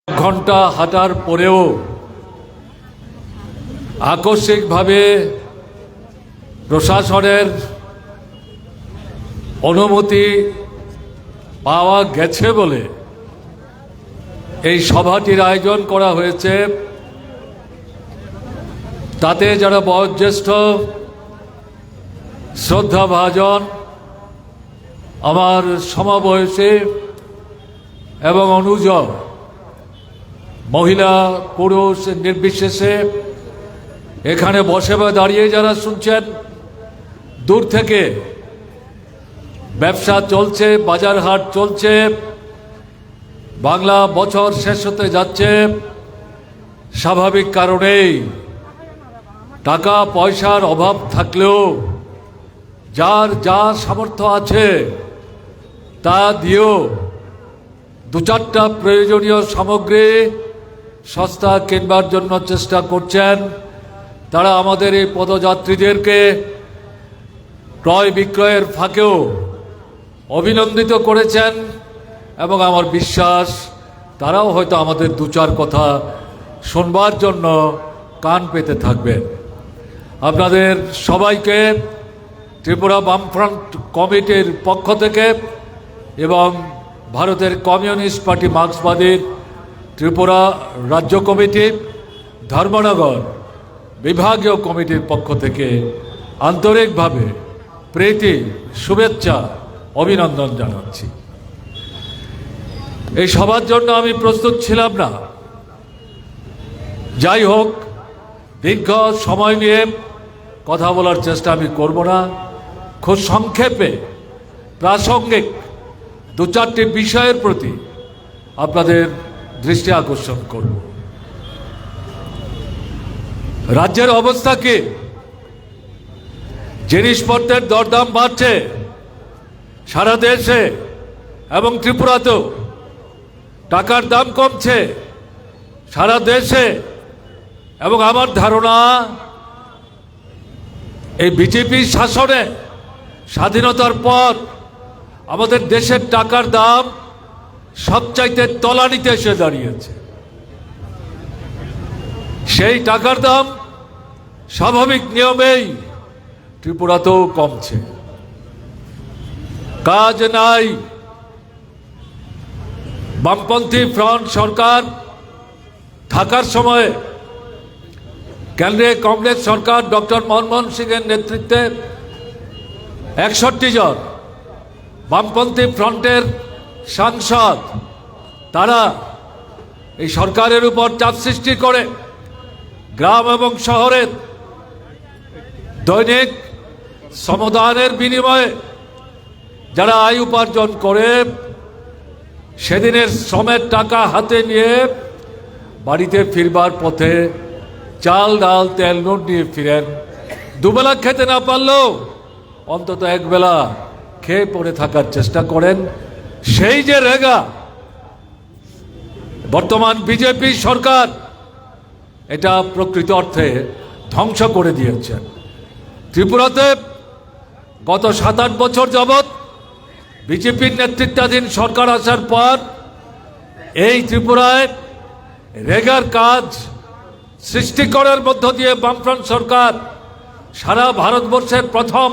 ঘন্টা হাঁটার পরেও আকস্মিকভাবে প্রশাসনের অনুমতি পাওয়া গেছে বলে এই সভাটির আয়োজন করা হয়েছে। তাতে যারা বয়োজ্যেষ্ঠ শ্রদ্ধাভাজন আমার সমবয়সী এবং অনুজ মহিলা পুরুষ নির্বিশেষে এখানে বসে বা দাঁড়িয়ে যারা শুনছেন, দূর থেকে ব্যবসা চলছে, বাজার হাট চলছে, বাংলা বছর শেষ হতে যাচ্ছে। স্বাভাবিক কারণেই টাকা পয়সার অভাব থাকলেও যার যা সামর্থ্য আছে তা দিয়েও দু চারটা প্রয়োজনীয় সামগ্রী সস্তা কিনবার জন্য চেষ্টা করছেন। তারা আমাদের এই পদযাত্রীদেরকে ক্রয় বিক্রয়ের ফাঁকেও অভিনন্দিত করেছেন এবং আমার বিশ্বাস তারাও হয়তো আমাদের দু চার কথা শুনবার জন্য কান পেতে থাকবেন। আপনাদের সবাইকে ত্রিপুরা বামফ্রন্ট কমিটির পক্ষ থেকে এবং ভারতের কমিউনিস্ট পার্টি মার্ক্সবাদীর ত্রিপুরা রাজ্য কমিটি, ধর্মনগর বিভাগীয় কমিটির পক্ষ থেকে আন্তরিকভাবে প্রীতি, শুভেচ্ছা, অভিনন্দন জানাচ্ছি। এই সবার জন্য আমি প্রস্তুত ছিলাম না। যাই হোক, দীর্ঘ সময় নিয়ে কথা বলার চেষ্টা আমি করব না। খুব সংক্ষেপে প্রাসঙ্গিক দু চারটি বিষয়ের প্রতি আপনাদের দৃষ্টি আকর্ষণ করব। রাজ্যের অবস্থা কি? জিনিসপত্রের দরদাম বাড়ছে সারা দেশে এবং ত্রিপুরাতেও। টাকার দাম কমছে সারা দেশে এবং আমার ধারণা এই বিজেপি শাসনে স্বাধীনতার পর আমাদের দেশের টাকার দাম সবচাইতে তলানিতে এসে দাঁড়িয়েছে। সেই টাকার দাম স্বাভাবিক নিয়মেই ত্রিপুরাতেও কমছে। কাজ নাই। বামপন্থী ফ্রন্ট সরকার থাকার সময় কেন্দ্রে কংগ্রেস সরকার ডক্টর মনমোহন সিংয়ের নেতৃত্বে 61 জন বামপন্থী ফ্রন্টের সাংসদ তারা এই সরকারের উপর চাপ সৃষ্টি করে গ্রাম এবং শহরের দৈনিক শ্রমদানের বিনিময়ে যারা আয় উপার্জন করে সেদিনের শ্রমের টাকা হাতে নিয়ে বাড়িতে ফিরবার পথে চাল, ডাল, তেল, নুন নিয়ে ফিরেন। দুবেলা খেতে না পারলেও অন্তত একবেলা খেয়ে পড়ে থাকার চেষ্টা করেন। সেই যে রেগা বর্তমান বিজেপি সরকার এটা প্রকৃত অর্থে ধ্বংস করে দিয়েছেন। ত্রিপুরাতে গত 7-8 বছর যাবৎ বিজেপির নেতৃত্বাধীন সরকার আসার পর এই ত্রিপুরায় রেগার কাজ সৃষ্টি করার মধ্য দিয়ে বামফ্রন্ট সরকার সারা ভারতবর্ষের প্রথম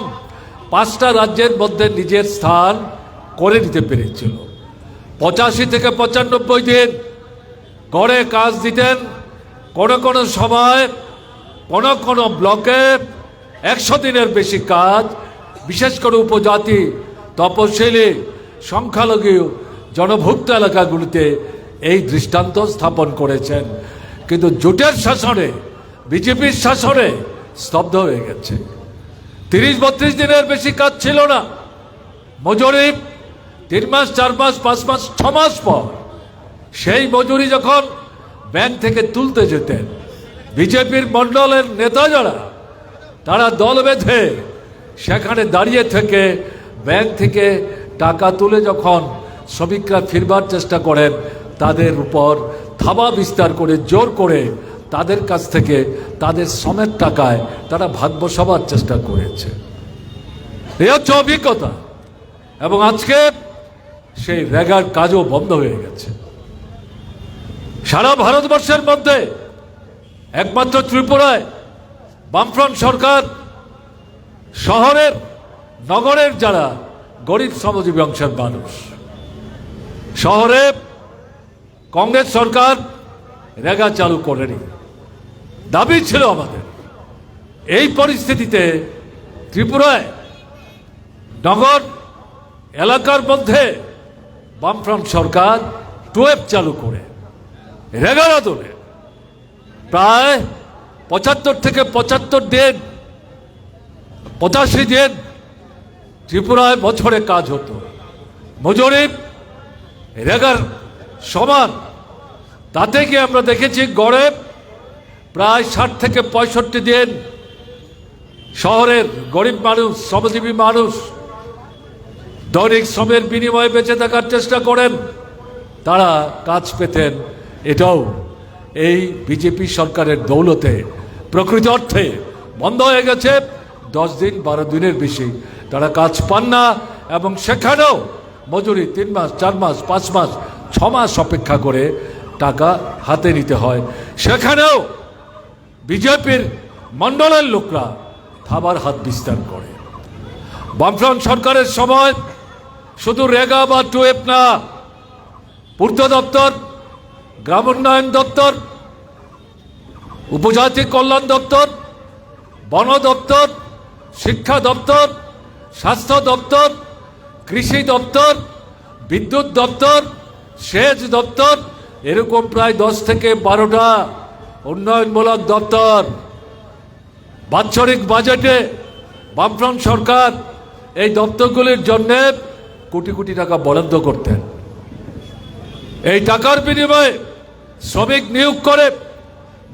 5টা রাজ্যের মধ্যে নিজের স্থান করে নিতে পেরেছিল। 85 থেকে 95 দিন গড়ে কাজ দিতেন। কোনো সময় কোনো ব্লকে 100 দিনের বেশি কাজ, বিশেষ করে উপজাতি, তপশিলি, সংখ্যালঘু জনভুক্ত এলাকাগুলিতে এই দৃষ্টান্ত স্থাপন করেছেন। কিন্তু জোটের শাসনে, বিজেপির শাসনে স্তব্ধ হয়ে গেছে। 30-32 দিনের বেশি কাজ ছিল না। মজুরি 3 মাস, 4 মাস, 5 মাস, 6 মাস পর সেই মজুরি যখন ব্যাংক থেকে তুলতে যেতেন, বিজেপির মণ্ডলের নেতা যারা তারা দল বেঁধে সেখানে দাঁড়িয়ে থেকে ব্যাংক থেকে টাকা তুলে যখন শ্রমিকরা ফিরবার চেষ্টা করেন, তাদের উপর থাবা বিস্তার করে জোর করে তাদের কাছ থেকে তাদের শ্রমের টাকায় তারা ভাগ বসাবার চেষ্টা করেছে। এই হচ্ছে অভিজ্ঞতা। এবং আজকে সেই রেগার কাজও বন্ধ হয়ে গেছে। সারা ভারতবর্ষের মধ্যে একমাত্র ত্রিপুরায় বামফ্রন্ট সরকার শহরের নগরের যারা গরিব শ্রমজীবী অংশের মানুষ, শহরে কংগ্রেস সরকার রেগা চালু করেনি, দাবি ছিল আমাদের। এই পরিস্থিতিতে ত্রিপুরায় নগর এলাকার মধ্যে বামফ্রন্ট সরকার টুয়েব চালু করে রেগার আদলে প্রায় 75 থেকে 75 দিন 85 দিন ত্রিপুরায় বছরে কাজ হতো, মজুরি রেগার সমান। তাতে কি আমরা দেখেছি গড়ে প্রায় 60 থেকে 65 দিন শহরের গরিব মানুষ, শ্রমজীবী মানুষ দৈনিক শ্রমের বিনিময়ে বেঁচে থাকার চেষ্টা করেন, তারা কাজ পেতেন। এটাও এই বিজেপি সরকারের দৌলতে প্রকৃত অর্থে বন্ধ হয়ে গেছে। 10 দিন 12 দিনের বেশি তারা কাজ পান না, এবং সেখানেও মজুরি 3 মাস 4 মাস 5 মাস 6 মাস অপেক্ষা করে টাকা হাতে নিতে হয়। সেখানেও বিজেপির মণ্ডলের লোকরা থাবার হাত বিস্তার করে। বামফ্রন্ট সরকারের সময় শুধু রেগা বা টুয়েব না, পূর্ত দপ্তর, গ্রাম উন্নয়ন দপ্তর, উপজাতি কল্যাণ দপ্তর, বন দপ্তর, শিক্ষা দপ্তর, স্বাস্থ্য দপ্তর, কৃষি দপ্তর, বিদ্যুৎ দপ্তর, সেচ দপ্তর, এরকম প্রায় 10 থেকে 12টা উন্নয়নমূলক দপ্তর বাৎসরিক বাজেটে বামফ্রন্ট সরকার এই দপ্তরগুলির জন্য কোটি কোটি টাকা বরাদ্দ করতেন। এই টাকার বিনিময়ে শ্রমিক নিয়োগ করে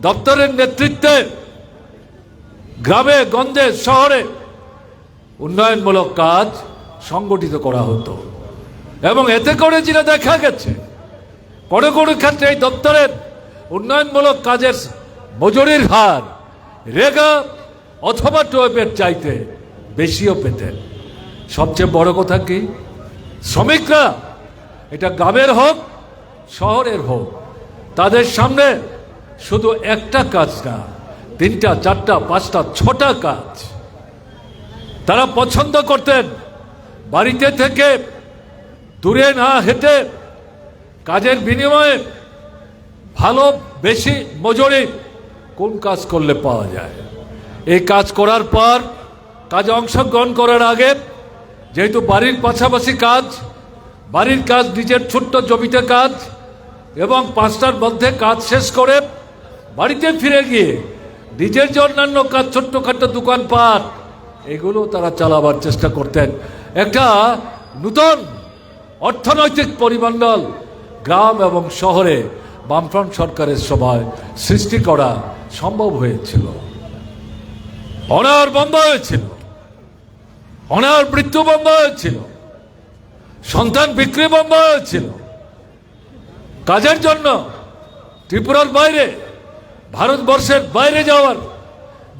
দপ্তরের নেতৃত্বে গ্রামে গঞ্জে শহরে উন্নয়নমূলক কাজ সংগঠিত করা হতো, এবং এতে করে যেটা দেখা গেছে কোনো কোনো ক্ষেত্রে এই দপ্তরের উন্নয়নমূলক কাজের মজুরির হার রেগা অথবা টুয়েবের চাইতে বেশিও পেতেন। সবচেয়ে বড় কথা কি, শ্রমিকরা এটা গ্রামের হোক শহরের হোক, তাদের সামনে শুধু একটা কাজ না, 3টা 4টা 5টা 6টা কাজ তারা পছন্দ করতেন। বাড়িতে থেকে দূরে না হেঁটে কাজের বিনিময়ে ভালো বেশি মজুরি কোন কাজ করলে পাওয়া যায়, এই কাজ করার পর কাজে অংশগ্রহণ করার আগে যেহেতু বাড়ির পাশাপাশি কাজ, বাড়ির কাজ নিজের ছোট্ট জমিতে কাজ, এবং 5টার মধ্যে কাজ শেষ করে বাড়িতে ফিরে গিয়ে নিজের যে অন্যান্য কাজ, ছোট্টখাটো দোকানপাট, এগুলো তারা চালাবার চেষ্টা করতেন। একটা নূতন অর্থনৈতিক পরিমণ্ডল গ্রাম এবং শহরে বামফ্রন্ট সরকারের সময় সৃষ্টি করা সম্ভব হয়েছিল। অনার বন্ধ হয়েছিল, অনার মৃত্যু বন্ধ হয়েছিল, সন্তান বিক্রি বন্ধ হয়েছিল। কাজের জন্য ত্রিপুরার বাইরে, ভারতবর্ষের বাইরে যাওয়ার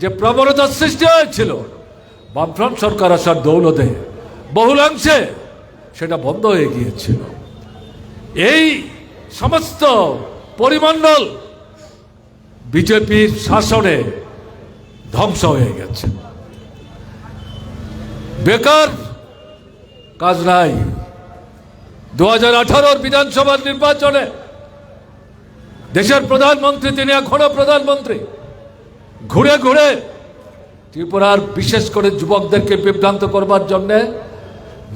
যে প্রবণতা সৃষ্টি হয়েছিল বামফ্রন্ট সরকার আসার দৌলতে বহুলাংশে সেটা বন্ধ হয়ে গিয়েছিল। এই সমস্ত পরিমণ্ডল বিজেপির শাসনে ধ্বংস হয়ে গেছে। বেকার কাজ নাই। 2018 বিধানসভার নির্বাচনে দেশের প্রধানমন্ত্রী, তিনি এখনো প্রধানমন্ত্রী, ঘুরে ঘুরে ত্রিপুরার বিশেষ করে যুবকদেরকে বিভ্রান্ত করবার জন্য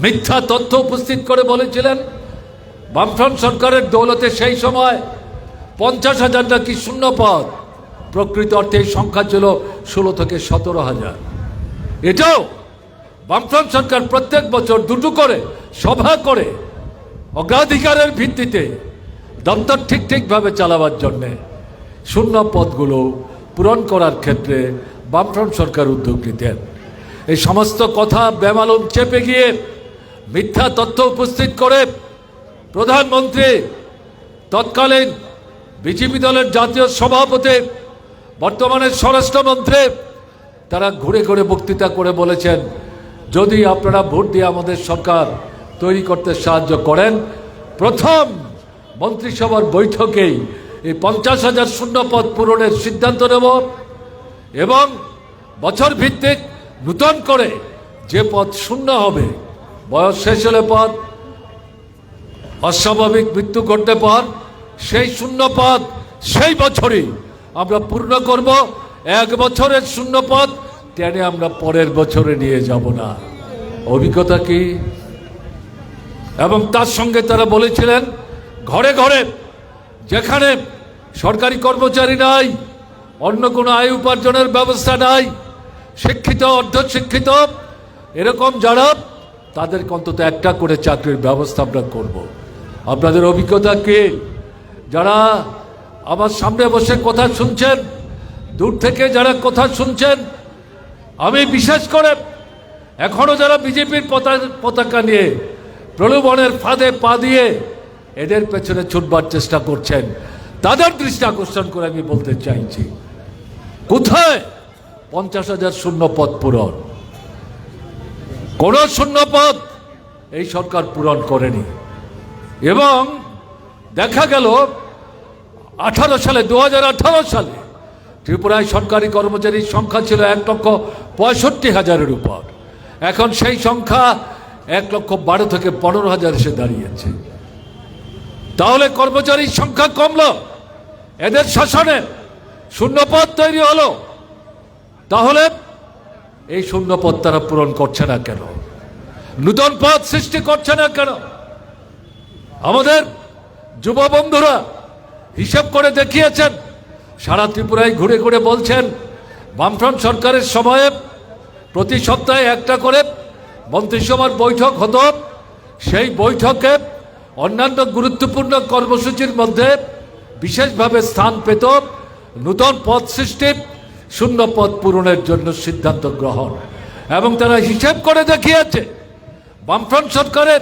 মিথ্যা তথ্য উপস্থিত করে বলেছিলেন বামফ্রন্ট সরকারের দৌলতে সেই সময় 50,000 নাকি শূন্য পদ, প্রকৃত অর্থে এই সংখ্যা ছিল 16 থেকে 17,000। এটাও বামফ্রন্ট সরকার প্রত্যেক বছর 2টো করে সভা করে অগ্রাধিকারের ভিত্তিতে দপ্তর ঠিকভাবে চালাবার জন্যে শূন্য পদগুলো পূরণ করার ক্ষেত্রে বামফ্রন্ট সরকার উদ্যোগ নিতেন। এই সমস্ত কথা বেমালুম চেপে গিয়ে মিথ্যা তথ্য উপস্থিত করে প্রধানমন্ত্রী, তৎকালীন বিজেপি দলের জাতীয় সভাপতি, বর্তমানে স্বরাষ্ট্রমন্ত্রী, তারা ঘুরে ঘুরে বক্তৃতা করে বলেছেন, যদি আপনারা ভোট দিয়ে আমাদের সরকার তৈরি করতে সাহায্য করেন, প্রথম মন্ত্রিসভার বৈঠকেই এই 50,000 শূন্য পদ পূরণের সিদ্ধান্ত নেব এবং বছর ভিত্তিক নূতন করে যে পদ শূন্য হবে, বয়স শেষ হলে পদ, অস্বাভাবিক মৃত্যু ঘটলে পর সেই শূন্য পদ সেই বছরই আমরা পূর্ণ করব। 1 বছরের শূন্য পদ টেনে আমরা পরের বছরে নিয়ে যাব না। অভিজ্ঞতা কি? এবং তার সঙ্গে তারা বলেছিলেন ঘরে ঘরে যেখানে সরকারি কর্মচারী নাই, অন্য কোনো আয় উপার্জনের ব্যবস্থা নাই, শিক্ষিত অর্ধশিক্ষিত এরকম যারা, তাদেরকে অন্তত একটা করে চাকরির ব্যবস্থা আমরা করব। আপনাদের অভিজ্ঞতা কি? যারা আমার সামনে বসে কথা শুনছেন, দূর থেকে যারা কথা শুনছেন, আমি বিশেষ করে এখনো যারা বিজেপির পতাকা নিয়ে প্রলোভনের ফাঁদে পা দিয়ে এদের পেছনে ছুটবার চেষ্টা করছেন, তাদের দৃষ্টি আকর্ষণ করে আমি বলতে চাইছি, কোথায় 50,000 শূন্য পদ পূরণ? কোন শূন্য পদ এই সরকার পূরণ করেনি। এবং দেখা গেল 2018 সালে ত্রিপুরায় সরকারি কর্মচারীর সংখ্যা ছিল 1,65,000-এর উপর। এখন সেই সংখ্যা 1,12,000 থেকে 15,000 এসে দাঁড়িয়েছে। তাহলে কর্মচারীর সংখ্যা কমলো, এদের শাসনে শূন্যপদ তৈরি হলো। তাহলে এই শূন্যপদ তারা পূরণ করছে না কেন? নূতন পদ সৃষ্টি করছে না কেন? আমাদের যুব বন্ধুরা হিসাব করে দেখিয়েছেন, সারা ত্রিপুরায় ঘুরে ঘুরে বলছেন বামফ্রন্ট সরকারের সময়ে প্রতি সপ্তাহে একটা করে মন্ত্রিসভার বৈঠক হতো। সেই বৈঠকে অন্যান্য গুরুত্বপূর্ণ কর্মসূচির মধ্যে বিশেষভাবে স্থান পেত নূতন পদ সৃষ্টি, শূন্য পদ পূরণের জন্য সিদ্ধান্ত গ্রহণ। এবং তারা হিসেব করে দেখিয়েছে বামফ্রন্ট সরকারের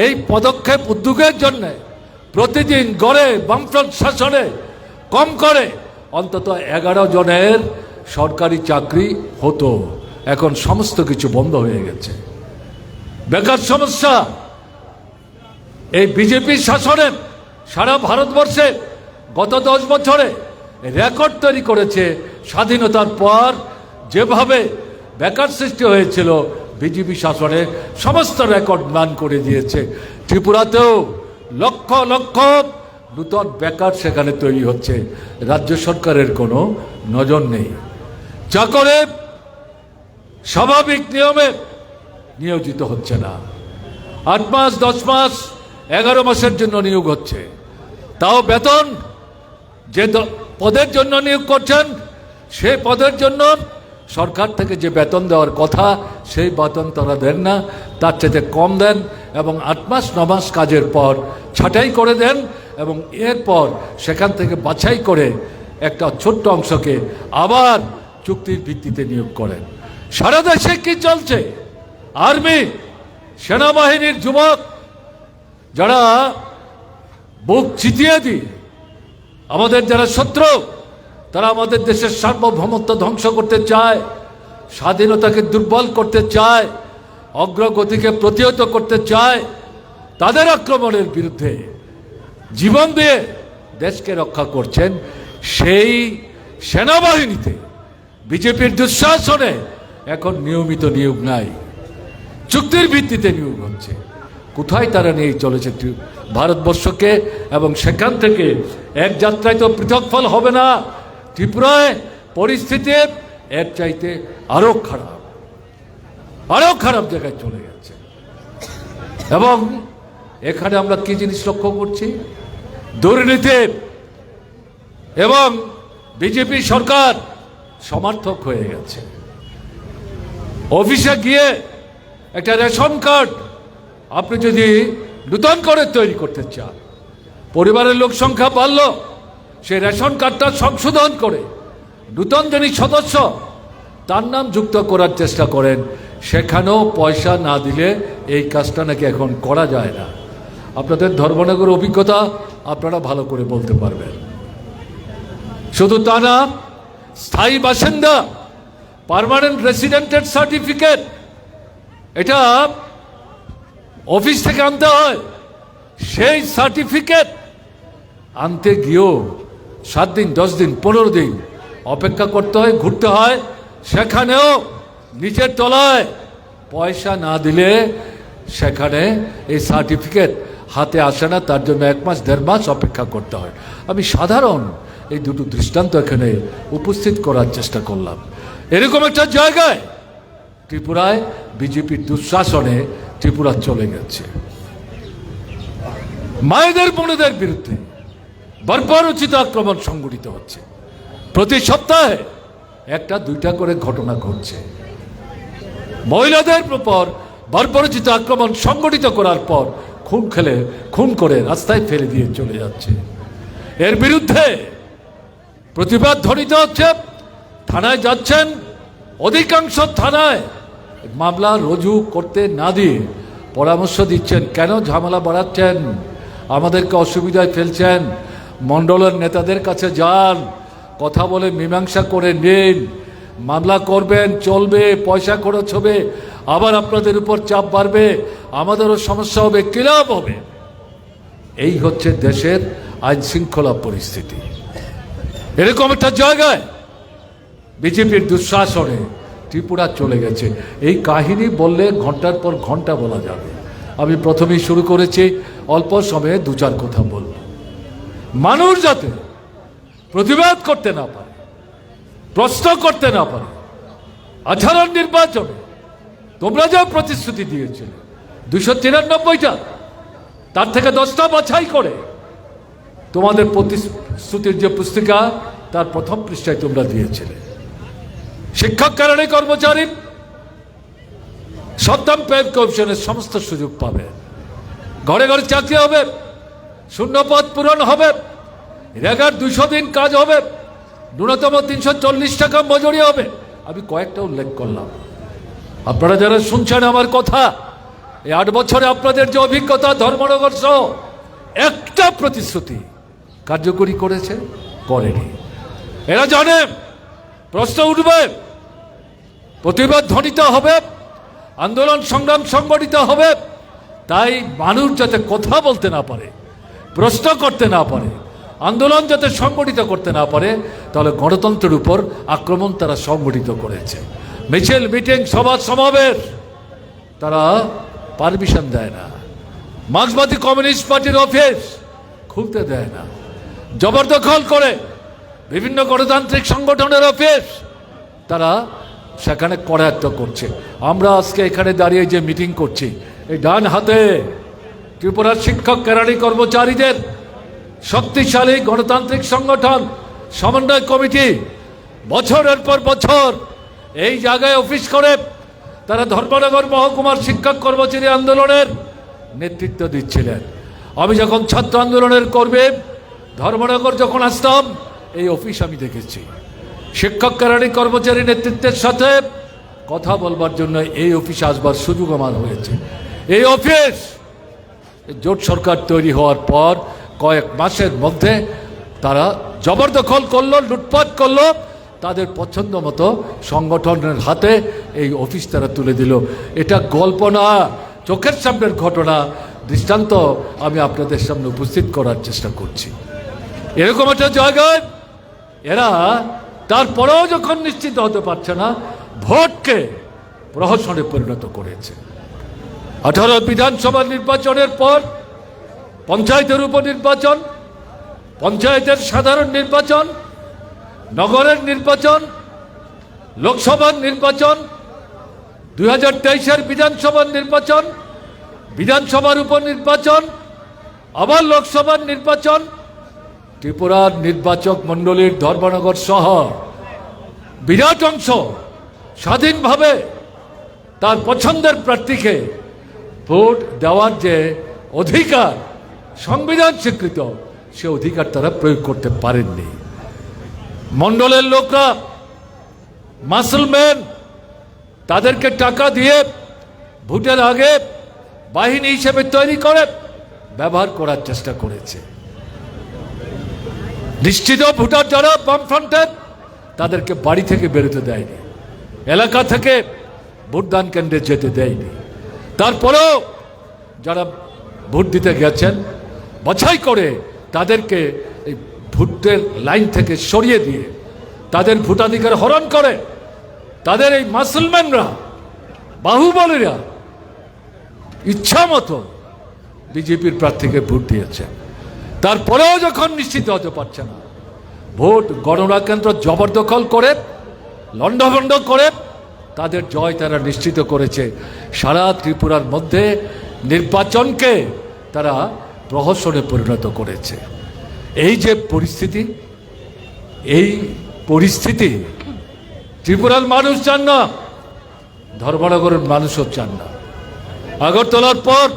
এই পদক্ষেপ উদ্যোগের জন্য প্রতিদিন গড়ে বামফ্রন্ট শাসনে কম করে অন্তত 11 জনের সরকারি চাকরি হতো। এখন সমস্ত কিছু বন্ধ হয়ে গেছে। বেকার সমস্যা এই বিজেপির শাসনে সারা ভারতবর্ষে গত 10 বছরে রেকর্ড তৈরি করেছে। স্বাধীনতার পর যেভাবে বেকার সৃষ্টি হয়েছিল বিজেপি শাসনে, সমস্ত রেকর্ড ম্লান করে দিয়েছে। ত্রিপুরাতেও লক্ষ লক্ষ নূতন বেকার সেখানে তৈরি হচ্ছে। রাজ্য সরকারের কোনো নজর নেই। চাকরে স্বাভাবিক নিয়মে নিয়োজিত হচ্ছে না। 8 মাস 10 মাস 11 মাসের জন্য নিয়োগ হচ্ছে, তাও বেতন যে পদের জন্য নিয়োগ করছেন সেই পদের জন্য সরকার থেকে যে বেতন দেওয়ার কথা সেই বেতন তারা দেন না, তার চেয়ে কম দেন। এবং 8 মাস 9 মাস কাজের পর ছাঁটাই করে দেন এবং এরপর সেখান থেকে বাছাই করে একটা ছোট্ট অংশকে আবার চুক্তির ভিত্তিতে নিয়োগ করেন। সারা দেশে কি চলছে? আর্মি, সেনাবাহিনীর যুবক যারা বুক চিতিয়ে দিয়ে আমাদের যারা শত্রু, তারা আমাদের দেশের সার্বভৌমত্ব ধ্বংস করতে চায়, স্বাধীনতাকে দুর্বল করতে চায়, অগ্রগতিকে প্রতিহত করতে চায়, তাদের আক্রমণের বিরুদ্ধে জীবন দিয়ে দেশকে রক্ষা করছেন। সেই সেনাবাহিনীতে বিজেপির দুঃশাসনে এখন নিয়মিত নিয়োগ নাই, চুক্তির ভিত্তিতে নিয়োগ হচ্ছে। কোথায় তারা নিয়ে চলেছে ভারতবর্ষকে? এবং সেখান থেকে এক যাত্রায় তো পৃথক ফল হবে না। ত্রিপুরায় পরিস্থিতি এক চাইতে আরো খারাপ জায়গায় চলে গেছে। এবং এখানে আমরা কি জিনিস লক্ষ্য করছি? দুর্নীতি এবং বিজেপি সরকার সমর্থক হয়ে গেছে। অফিসে গিয়ে একটা রেশন কার্ড আপনি যদি নূতন করে তৈরি করতে চান, পরিবারের লোক সংখ্যা বাড়ল, সেই রেশন কার্ডটা সংশোধন করে নূতন যিনি সদস্য তার নাম যুক্ত করার চেষ্টা করেন, সেখানেও পয়সা না দিলে এই কাজটা নাকি এখন করা যায় না। আপনাদের ধর্মনগর অভিজ্ঞতা আপনারা ভালো করে বলতে পারবেন। শুধু তা না, স্থায়ী বাসিন্দা পার্মানেন্ট রেসিডেন্টের সার্টিফিকেট, এটা অফিস থেকে আনতে হয়। সেই সার্টিফিকেট আনতে গিয়েও 7 দিন 10 দিন 15 দিন অপেক্ষা করতে হয়, ঘুরতে হয়। সেখানেও নিচের তলায় পয়সা না দিলে সেখানে এই সার্টিফিকেট হাতে আসে না, তার জন্য 1 মাস 1.5 মাস অপেক্ষা করতে হয়। আমি সাধারণ এই দুটো দৃষ্টান্ত এখানে উপস্থিত করার চেষ্টা করলাম। এরকম একটা জায়গায় ত্রিপুরায় বিজেপির দুঃশাসনে ত্রিপুরা চলে গেছে। মায়েদের বোনেদের বিরুদ্ধে বর্বরোচিত আক্রমণ সংঘটিত হচ্ছে। প্রতি সপ্তাহে 1-2টা করে ঘটনা ঘটছে। মহিলাদের উপর বর্বরোচিত আক্রমণ সংঘটিত করার পর খুন করে রাস্তায় ফেলে দিয়ে চলে যাচ্ছে। এর বিরুদ্ধে প্রতিবাদ ধ্বনিত হচ্ছে। থানায় যাচ্ছেন, অধিকাংশ থানায় মামলা রুজু করতে না দিয়ে পরামর্শ দিচ্ছেন, কেন ঝামেলা বাড়াচ্ছেন, আমাদেরকে অসুবিধায় ফেলছেন, মণ্ডলের নেতাদের কাছে যান, কথা বলে মীমাংসা করে নিন, মামলা করবেন, চলবে, পয়সা খরচ হবে, আবার আপনাদের উপর চাপ বাড়বে, আমাদেরও সমস্যা হবে, কি লাভ হবে? এই হচ্ছে দেশের আইন শৃঙ্খলা পরিস্থিতি। এরকম একটা জায়গায় বিজেপির দুঃশাসনে ত্রিপুরা চলে গেছে। এই কাহিনী বললে ঘন্টার পর ঘন্টা বলা যাবে। আমি প্রথমেই শুরু করেছি, অল্প সময়ে 2-4 কথা বলব। মানুষ যাতে প্রতিবাদ করতে না পারে, প্রশ্ন করতে না পারে। 18 নির্বাচনে তোমরা যা প্রতিশ্রুতি দিয়েছিলে 293টা, তার থেকে 10টা বাছাই করে তোমাদের প্রতিশ্রুতির যে পুস্তিকা তার প্রথম পৃষ্ঠায় তোমরা দিয়েছিলে, শিক্ষক কেরানি কর্মচারী সপ্তম পে কমিশনের সমস্ত সুযোগ পাবে, ঘরে ঘরে চাকরি হবে, শূন্যপদ পূরণ হবে, রেগার 200 দিন কাজ হবে, ন্যূনতম 340 টাকা মজুরি হবে। আমি কয়েকটা উল্লেখ করলাম। আপনারা যারা শুনছেন আমার কথা, এই 8 বছরে আপনাদের যে অভিজ্ঞতা, ধর্মনগর সহ একটা প্রতিশ্রুতি কার্যকরী করেছে? করেনি। এরা জানে প্রশ্ন উঠবে, প্রতিবাদ ধ্বনিত হবে, আন্দোলন সংগ্রাম সংগঠিত হবে। তাই মানুষ যাতে কথা বলতে না পারে, প্রশ্ন করতে না পারে, আন্দোলন যাতে সংগঠিত করতে না পারে, তাহলে গণতন্ত্রের উপর আক্রমণ তারা সংগঠিত করেছে। মিছিল, মিটিং, সভা সমাবেশ তারা পারমিশন দেয় না। মার্ক্সবাদী কমিউনিস্ট পার্টির অফিস খুলতে দেয় না। জবরদখল করে বিভিন্ন গণতান্ত্রিক সংগঠনের অফিস তারা সেখানে করায়ত্ত করছে। আমরা আজকে এখানে দাঁড়িয়ে যে মিটিং করছি, এই ডান হাতে ত্রিপুরার শিক্ষক কেরানি কর্মচারীদের শক্তিশালী গণতান্ত্রিক সংগঠন সমন্বয় কমিটি বছরের পর বছর এই জায়গায় অফিস করে তারা ধর্মনগর মহকুমার শিক্ষক কর্মচারী আন্দোলনের নেতৃত্ব দিচ্ছিলেন। আমি যখন ছাত্র আন্দোলনের কর্মী ধর্মনগর যখন আসতাম, এই অফিস আমি দেখেছি। শিক্ষক কেরানি কর্মচারী নেতৃত্বের সাথে কথা বলবার জন্য এই অফিসে আসবার সুযোগ আমার হয়েছে। এই অফিস জোট সরকার তৈরি হওয়ার পর কয়েক মাসের মধ্যে তারা জবরদখল করলো, লুটপাট করলো, তাদের পছন্দ মতো সংগঠনের হাতে এই অফিস তারা তুলে দিল। এটা গল্প না, চোখের সামনের ঘটনা, দৃষ্টান্ত আমি আপনাদের সামনে উপস্থিত করার চেষ্টা করছি। এরকম একটা জায়গায় এরা তারপরেও যখন নিশ্চিত হতে পারছে না, ভোটকে প্রহসনে পরিণত করেছে। 18 বিধানসভা নির্বাচনের পর পঞ্চায়েতের উপনির্বাচন, পঞ্চায়েতের সাধারণ নির্বাচন, নগরের নির্বাচন, লোকসভার নির্বাচন, 2023-এর বিধানসভার নির্বাচন, বিধানসভার উপনির্বাচন, আবার লোকসভার নির্বাচন। ত্রিপুরার নির্বাচক মণ্ডলীর ধর্মনগর সহ বিরাট অংশ স্বাধীনভাবে তার পছন্দের প্রার্থীকে ভোট দেওয়ার যে অধিকার সংবিধান স্বীকৃত, সে অধিকার তারা প্রয়োগ করতে পারেননি। মণ্ডলের লোকরা মাসলম্যান, তাদেরকে টাকা দিয়ে ভোটের আগে বাহিনী হিসেবে তৈরি করে ব্যবহার করার চেষ্টা করেছে। নিশ্চিত ভোটার যারা বামফ্রন্টের, তাদেরকে বাড়ি থেকে বেরোতে দেয়নি, এলাকা থেকে ভোটদান কেন্দ্রে যেতে দেয়নি। তারপরেও যারা ভোট দিতে গেছেন বাছাই করে তাদেরকে এই ভোটের লাইন থেকে সরিয়ে দিয়ে তাদের ভোটাধিকার হরণ করে তাদের এই মুসলমানরা বাহুবলীরা ইচ্ছা মতো বিজেপির প্রার্থীকে ভোট দিয়েছে। তারপরেও যখন নিশ্চিত হতে পারছে না, ভোট গণনা কেন্দ্র জবরদখল করে লণ্ডভণ্ড করে তাদের জয় তারা নিশ্চিত করেছে। সারা ত্রিপুরার মধ্যে নির্বাচনকে তারা প্রহসনে পরিণত করেছে। এই যে পরিস্থিতি, এই পরিস্থিতি ত্রিপুরার মানুষ চান না, ধর্মনগরের মানুষও চান না। আগরতলার পর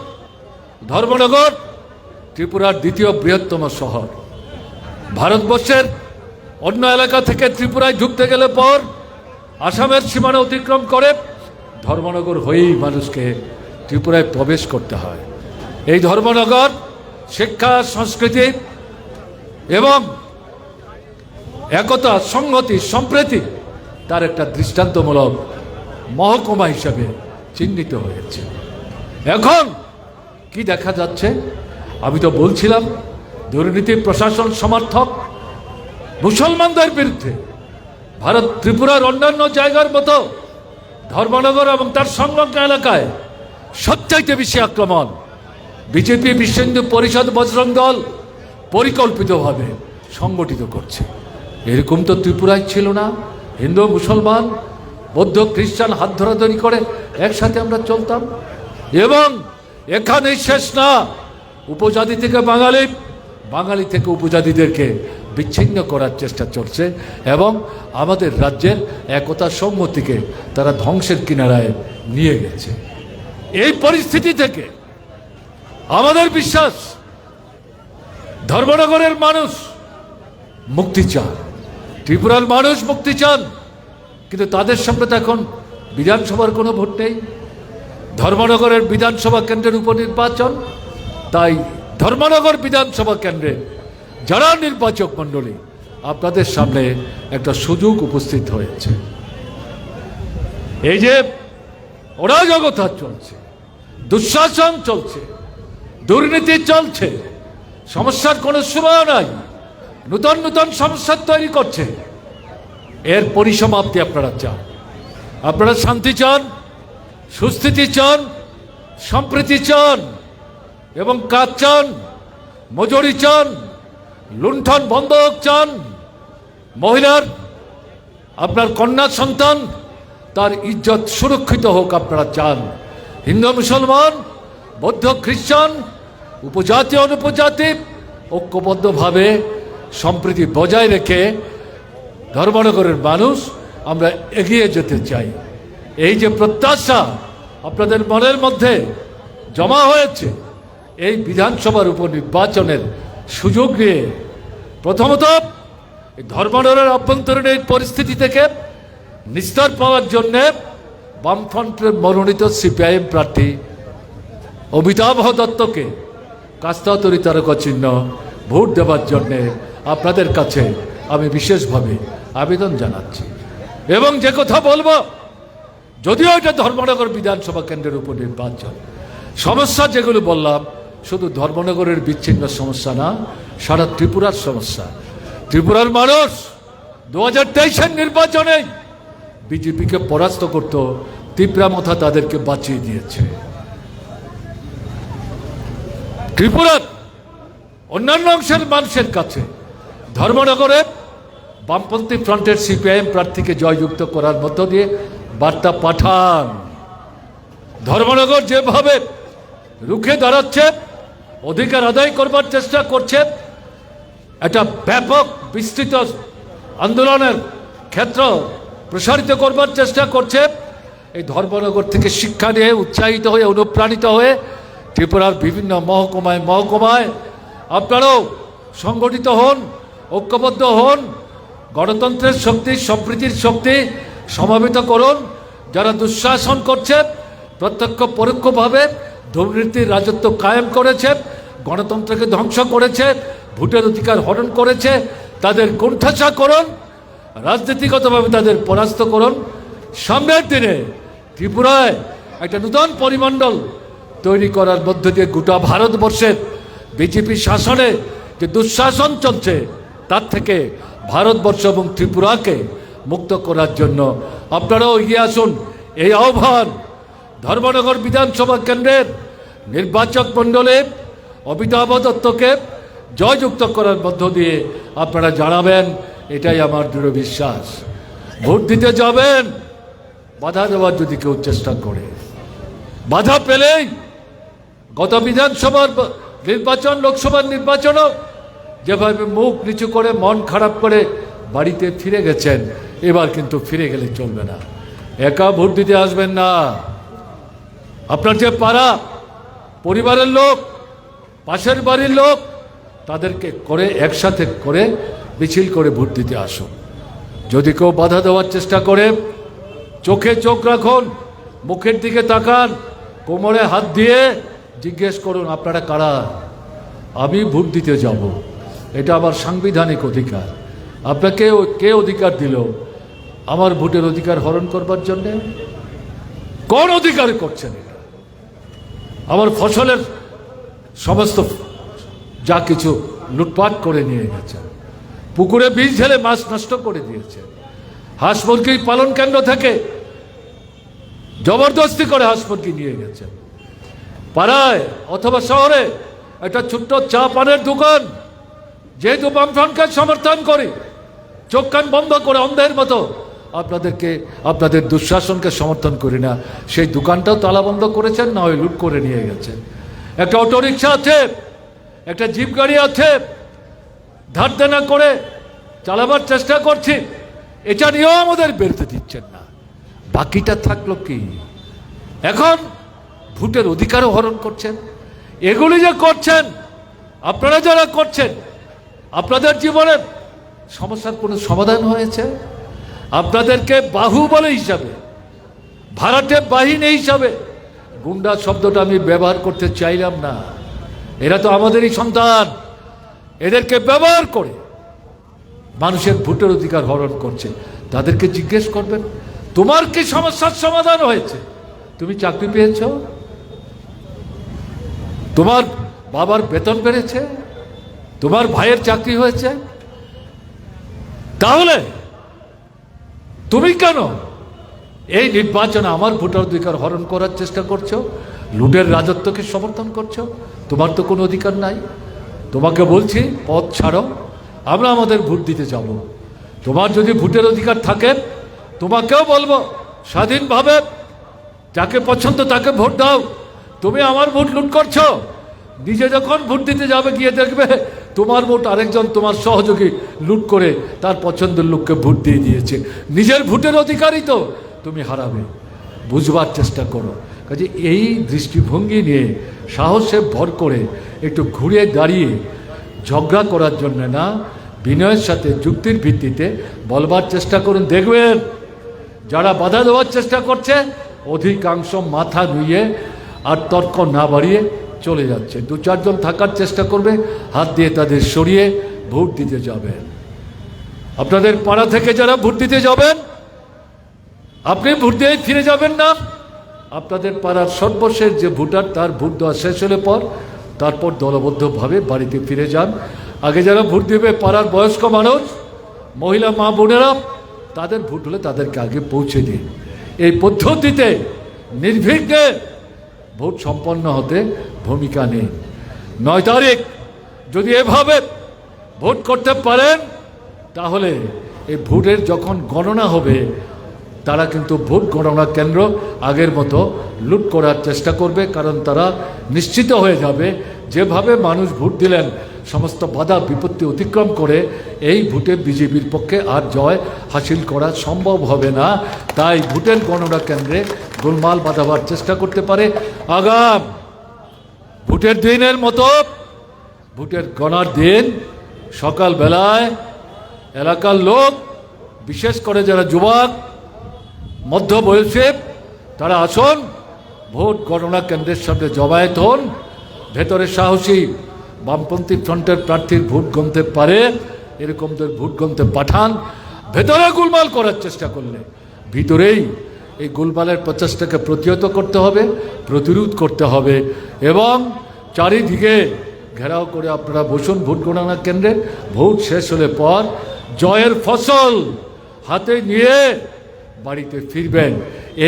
ধর্মনগর ত্রিপুরার দ্বিতীয় বৃহত্তম শহর। ভারতবর্ষের অন্য এলাকা থেকে ত্রিপুরায় ঢুকতে গেলে পর আসামের সীমানা অতিক্রম করে ধর্মনগর হয়েই মানুষকে ত্রিপুরায় প্রবেশ করতে হয়। এই ধর্মনগর শিক্ষা, সংস্কৃতি এবং একতা, সংহতি, সম্প্রীতি তার একটা দৃষ্টান্তমূলক মহকুমা হিসাবে চিহ্নিত হয়েছে। এখন কি দেখা যাচ্ছে? আমি তো বলছিলাম দুর্নীতি প্রশাসন সমর্থক মুসলমানদের বিরুদ্ধে ভারত ত্রিপুরার অন্যান্য জায়গার মতো ধর্মনগর এবং তার সংলগ্ন এলাকায় সবচাইতে বেশি আক্রমণ বিজেপি, বিশ্ব হিন্দু পরিষদ, বজরং দল পরিকল্পিতভাবে সংগঠিত করছে। এরকম তো ত্রিপুরায় ছিল না। হিন্দু, মুসলমান, বৌদ্ধ, খ্রিস্টান হাত ধরাধরি করে একসাথে আমরা চলতাম। এবং এখানেই শেষ না, উপজাতি থেকে বাঙালি, বাঙালি থেকে উপজাতিদেরকে বিচ্ছিন্ন করার চেষ্টা চলছে এবং আমাদের রাজ্যের একতা সংহতিকে তারা ধ্বংসের কিনারায় নিয়ে গেছে। এই পরিস্থিতি থেকে আমাদের বিশ্বাস, ধর্মনগরের মানুষ মুক্তি চান, ত্রিপুরার মানুষ মুক্তি চান, কিন্তু তাদের সামনে তো এখন বিধানসভার কোনো ভোট নেই। ধর্মনগরের বিধানসভা কেন্দ্রের উপনির্বাচন, তাই ধর্মনগর বিধানসভা কেন্দ্রে যারা নির্বাচক মণ্ডলী, আপনাদের সামনে একটা সুযোগ উপস্থিত হয়েছে। এই যে অরাজকতা চলছে, দুঃশাসন চলছে, দুর্নীতি চলছে, সমস্যার কোনো সীমা নাই, নূতন নূতন সমস্যা তৈরি করছে, এর পরিসমাপ্তি আপনারা চান। আপনারা শান্তি চান, সুস্থিতি চান, সম্প্রীতি চান এবং কাজ চান, মজুরি চান, লুণ্ঠন বন্ধ চান, মহিলার আপনার কন্যা সন্তান তার ইজ্জত সুরক্ষিত হোক আপনারা চান। হিন্দু, মুসলমান, বৌদ্ধ, খ্রিস্টান, উপজাতি, অনুপজাতি ঐক্যবদ্ধভাবে সম্প্রীতি বজায় রেখে ধর্মনগরের মানুষ আমরা এগিয়ে যেতে চাই। এই যে প্রত্যাশা আপনাদের মনের মধ্যে জমা হয়েছে, এই বিধানসভার উপনির্বাচনের সুযোগ নিয়ে প্রথমত ধর্মনগরের অভ্যন্তরীণ এই পরিস্থিতি থেকে নিস্তার পাওয়ার জন্যে বামফ্রন্টের মনোনীত সিপিআইএম প্রার্থী অমিতাভ দত্তকে কাস্তাতরী তারকা চিহ্ন ভোট দেওয়ার জন্যে আপনাদের কাছে আমি বিশেষভাবে আবেদন জানাচ্ছি। এবং যে কথা বলবো, যদিও এটা ধর্মনগর বিধানসভা কেন্দ্রের উপনির্বাচন, সমস্যা যেগুলো বললাম শুধু ধর্মনগরের বিচ্ছিন্ন সমস্যা না, সারা ত্রিপুরার সমস্যা। ত্রিপুরার মানুষ 2023-এর নির্বাচনে বিজেপিকে পরাস্ত করত, ত্রিপুরা মাথা তাদেরকে বাঁচিয়ে দিয়েছে। ত্রিপুরার অন্যান্য অংশের মানুষের কাছে ধর্মনগরে বামপন্থী ফ্রন্টের সিপিআইএম প্রার্থীকে জয়যুক্ত করার মধ্য দিয়ে বার্তা পাঠান। ধর্মনগর যেভাবে রুখে দাঁড়াচ্ছে, অধিকার আদায় করবার চেষ্টা করছে, একটা ব্যাপক বিস্তৃত আন্দোলনের ক্ষেত্র প্রসারিত করবার চেষ্টা করছে, এই ধর্মনগর থেকে শিক্ষা নিয়ে উৎসাহিত হয়ে, অনুপ্রাণিত হয়ে ত্রিপুরার বিভিন্ন মহকুমায় মহকুমায় আপনারাও সংগঠিত হন, ঐক্যবদ্ধ হন, গণতন্ত্রের শক্তি, সম্প্রীতির শক্তি সমাবেত করুন। যারা দুঃশাসন করছে, প্রত্যক্ষ পরোক্ষভাবে দুর্নীতির রাজত্ব কায়েম করেছে, গণতন্ত্রকে ধ্বংস করেছে, ভোটের অধিকার হরণ করেছে, তাদের কোণঠাসা করুন, রাজনীতিগতভাবে তাদের পরাস্ত করুন। সামনের দিনে ত্রিপুরায় একটা নূতন পরিমণ্ডল তৈরি করার মধ্য দিয়ে গোটা ভারতবর্ষের বিজেপি শাসনে যে দুঃশাসন চলছে তার থেকে ভারতবর্ষ এবং ত্রিপুরাকে মুক্ত করার জন্য আপনারাও এগিয়ে আসুন। এই আহ্বান ধর্মনগর বিধানসভা কেন্দ্রের নির্বাচক মণ্ডলে অমিতাভ দত্তকে জয়যুক্ত করার মধ্য দিয়ে আপনারা জানাবেন, এটাই আমার দৃঢ় বিশ্বাস। ভোট দিতে যাবেন, বাধা দেওয়ার যদি কেউ চেষ্টা করে, বাধা পেলেই গত বিধানসভার নির্বাচন, লোকসভার নির্বাচনও যেভাবে মুখ নিচু করে মন খারাপ করে বাড়িতে ফিরে গেছেন, এবার কিন্তু ফিরে গেলে চলবে না। একা ভোট দিতে আসবেন না। আপনার যে পাড়া পরিবারের লোক, পাশের বাড়ির লোক, তাদেরকে করে একসাথে করে মিছিল করে ভোট দিতে আসুন। যদি কেউ বাধা দেওয়ার চেষ্টা করে, চোখে চোখ রাখুন, মুখের দিকে তাকান, কোমরে হাত দিয়ে জিজ্ঞেস করুন আপনারা কারা। আমি ভোট দিতে যাব, এটা আমার সাংবিধানিক অধিকার। আপনাকে কে অধিকার দিল আমার ভোটের অধিকার হরণ করবার জন্যে? কোন অধিকার করছেন এটা? আমার ফসলের সমস্ত যা কিছু লুটপাট করে নিয়ে গেছেন, পুকুরে বীজ ঢেলে মাছ নষ্ট করে দিয়েছে, হাঁস মুরগি পালন কেন্দ্র থেকে জবরদস্তি করে হাঁস মুরগি নিয়ে গেছেন। পাড়ায় অথবা শহরে একটা ছোট্ট চা পানের দোকান, যেহেতু বামফ্রন্টকে সমর্থন করি, চোখ কান বন্ধ করে অন্ধের মতো আপনাদের দুঃশাসনকে সমর্থন করি না, সেই দোকানটাও তালাবন্ধ করেছেন, না হয় লুট করে নিয়ে গেছেন। একটা অটোরিকশা আছে, একটা জিপ গাড়ি আছে, ধার দেনা করে চালাবার চেষ্টা করছি, এটা নিয়েও আমাদের বেরোতে দিচ্ছেন না। বাকিটা থাকলো কি? এখন ভোটের অধিকারও হরণ করছেন। এগুলি যে করছেন, আপনারা যারা করছেন, আপনাদের জীবনের সমস্যার কোনো সমাধান হয়েছে? আপনাদেরকে বাহুবলে হিসাবে, ভাড়াটে বাহিনী হিসাবে, গুন্ডা শব্দটা আমি ব্যবহার করতে চাইলাম না, এরা তো আমাদেরই সন্তান, এদেরকে ব্যবহার করে মানুষের ভোটের অধিকার হরণ করছে। তাদেরকে জিজ্ঞেস করবেন, তোমার কি সমস্যার সমাধান হয়েছে? তুমি চাকরি পেয়েছ? তোমার বাবার বেতন বেড়েছে? তোমার ভাইয়ের চাকরি হয়েছে? তাহলে তুমি কেন এই নির্বাচনে আমার ভোটার অধিকার হরণ করার চেষ্টা করছো? লুটের রাজত্বকে সমর্থন করছো? তোমার তো কোনো অধিকার নাই। তোমাকে বলছি, পথ ছাড়ো, আমরা আমাদের ভোট দিতে যাব। তোমার যদি ভোটের অধিকার থাকে, তোমাকেও বলবো স্বাধীনভাবে যাকে পছন্দ তাকে ভোট দাও। তুমি আমার ভোট লুট করছো। নিজে যখন ভোট দিতে যাবে, গিয়ে দেখবে তোমার ভোট আরেকজন তোমার সহযোগী লুট করে তার পছন্দের লোককে ভোট দিয়ে দিয়েছে। নিজের ভোটের অধিকারই তো তুমি হারাবে। বুঝবার চেষ্টা করো। কাজে এই দৃষ্টিভঙ্গি নিয়ে সাহসে ভর করে একটু ঘুরে দাঁড়িয়ে ঝগড়া করার জন্য না, বিনয়ের সাথে যুক্তির ভিত্তিতে বলবার চেষ্টা করুন। দেখবেন যারা বাধা দেওয়ার চেষ্টা করছে, অধিকাংশ মাথা নুয়ে আর তর্ক না বাড়িয়ে চলে যাচ্ছে। দু চারজন থাকার চেষ্টা করবে, হাত দিয়ে তাদের সরিয়ে ভোট দিতে যাবেন। আপনাদের পাড়া থেকে যারা ভোট দিতে যাবেন, আপনি ভোট দিয়ে ফিরে যাবেন না। আপনাদের পাড়ার সর্বশেষ যে ভোটার, তার ভোট দেওয়া শেষ হলে পর তারপর দলবদ্ধভাবে বাড়িতে ফিরে যান। আগে যারা ভোট দেবে পাড়ার বয়স্ক মানুষ, মহিলা মা বোনেরা, তাদের ভোট হলে তাদেরকে আগে পৌঁছে দিন। এই পদ্ধতিতে নির্বিঘ্নে ভোট সম্পন্ন হতে ভূমিকা নেই। 9 তারিখ যদি এভাবে ভোট করতে পারেন, তাহলে এই ভোটের যখন গণনা হবে, তারা কিন্তু ভোট গণনা কেন্দ্র আগের মতো লুট করার চেষ্টা করবে। কারণ তারা নিশ্চিত হয়ে যাবে, যেভাবে মানুষ ভোট দিলেন সমস্ত বাধা বিপত্তি অতিক্রম করে এই ভোটে বিজেপির পক্ষে আর জয় হাসিল করা সম্ভব হবে না। তাই ভোটের গণনা কেন্দ্রে গোলমাল বাঁধাবার চেষ্টা করতে পারে। আগাম ভোটের দিনের মতো ভোটের গণার দিন সকালবেলায় এলাকার লোক, বিশেষ করে যারা যুবক মধ্য বয়সে, তারা আসুন, ভোট গণনা কেন্দ্রের সামনে জমায়েত হন। ভেতরে সাহসী বামপন্থী ফ্রন্টের প্রার্থীর ভোট গণতে পারে এরকমদের ভোট গণতে পাঠান। ভেতরে গোলমাল করার চেষ্টা করলে ভিতরেই এই গোলমালের প্রচেষ্টাকে প্রতিহত করতে হবে, প্রতিরোধ করতে হবে এবং চারিদিকে ঘেরাও করে আপনারা বসুন ভোট গণনা কেন্দ্রে। ভোট শেষ হলে পর জয়ের ফসল হাতে নিয়ে বাড়িতে ফিরবেন।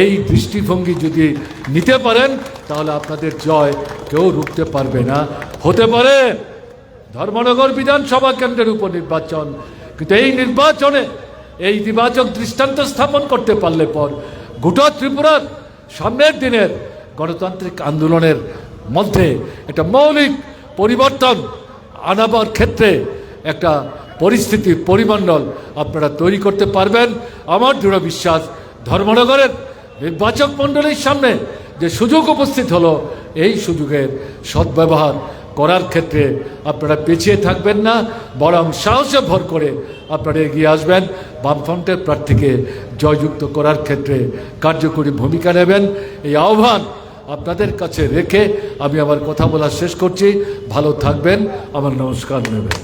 এই দৃষ্টিভঙ্গি যদি নিতে পারেন তাহলে আপনাদের জয় কেউ রুখতে পারবে না। হতে পারে ধর্মনগর বিধানসভা কেন্দ্রের উপনির্বাচন, কিন্তু এই নির্বাচনে এই ইতিবাচক দৃষ্টান্ত স্থাপন করতে পারলে পর গোটা ত্রিপুরার সামনের দিনের গণতান্ত্রিক আন্দোলনের মধ্যে একটা মৌলিক পরিবর্তন আনাবার ক্ষেত্রে একটা পরিস্থিতির পরিমণ্ডল আপনারা তৈরি করতে পারবেন। আমার দৃঢ় বিশ্বাস ধর্মনগরের নির্বাচক মণ্ডলীর সামনে যে সুযোগ উপস্থিত হলো, এই সুযোগের সদ্ব্যবহার করার ক্ষেত্রে আপনারা পিছিয়ে থাকবেন না, বরং সাহসে ভর করে আপনারা এগিয়ে আসবেন। বামফ্রন্টের প্রার্থীকে জয়যুক্ত করার ক্ষেত্রে কার্যকরী ভূমিকা নেবেন। এই আহ্বান আপনাদের কাছে রেখে আমি আমার কথা বলা শেষ করছি। ভালো থাকবেন, আমার নমস্কার নেবেন।